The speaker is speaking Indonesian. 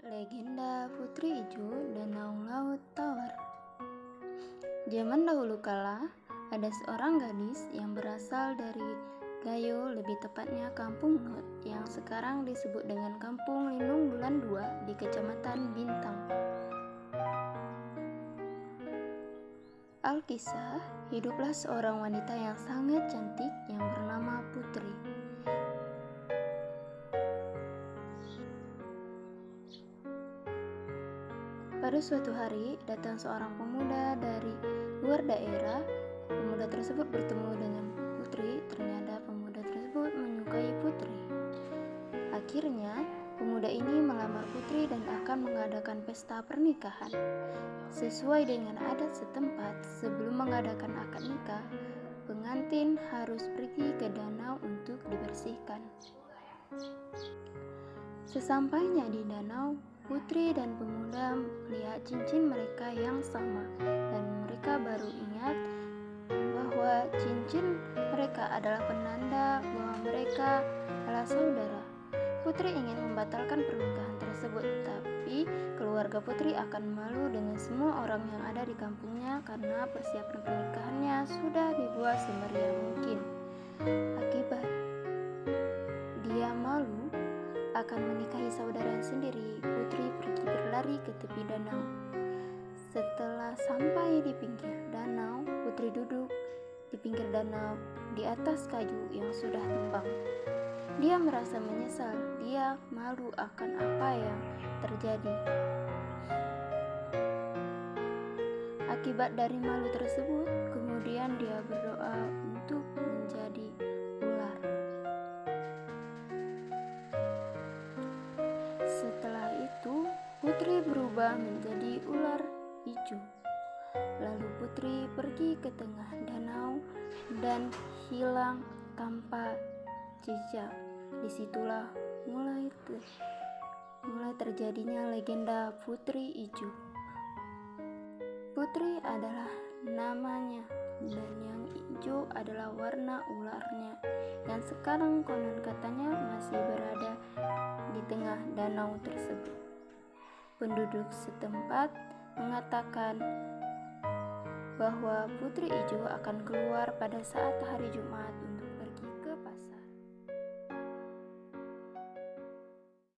Legenda Putri Ijo Danau Laut Tawar. Zaman dahulu kala, ada seorang gadis yang berasal dari Gayo, lebih tepatnya Kampung Not, yang sekarang disebut dengan Kampung Lindung Bulan 2 di Kecamatan Bintang. Alkisah, hiduplah seorang wanita yang sangat cantik yang bernama Putri. Pada suatu hari, datang seorang pemuda dari luar daerah. Pemuda tersebut bertemu dengan Putri. Ternyata pemuda tersebut menyukai Putri. Akhirnya, pemuda ini melamar Putri dan akan mengadakan pesta pernikahan. Sesuai dengan adat setempat, sebelum mengadakan akad nikah, pengantin harus pergi ke danau untuk dibersihkan. Sesampainya di danau, Putri dan pemuda melihat cincin mereka yang sama, dan mereka baru ingat bahwa cincin mereka adalah penanda bahwa mereka adalah saudara. Putri ingin membatalkan pernikahan tersebut, tapi keluarga Putri akan malu dengan semua orang yang ada di kampungnya karena persiapan pernikahannya sudah dibuat semeriah mungkin. Akibat dia malu akan menikahi saudaranya sendiri, Putri pergi berlari ke tepi danau. Setelah sampai di pinggir danau, Putri duduk di pinggir danau di atas kayu yang sudah tumbang. Dia merasa menyesal, dia malu akan apa yang terjadi. Akibat dari malu tersebut, kemudian dia berdoa untuk menjadi ular. Setelah itu, Putri berubah menjadi ular hijau. Lalu Putri pergi ke tengah danau dan hilang tanpa jejak. Disitulah mulai terjadinya legenda Putri Ijo. Putri adalah namanya, dan yang hijau adalah warna ularnya, yang sekarang konon katanya masih berada di tengah danau tersebut. Penduduk setempat mengatakan bahwa Putri Ijo akan keluar pada saat hari Jumat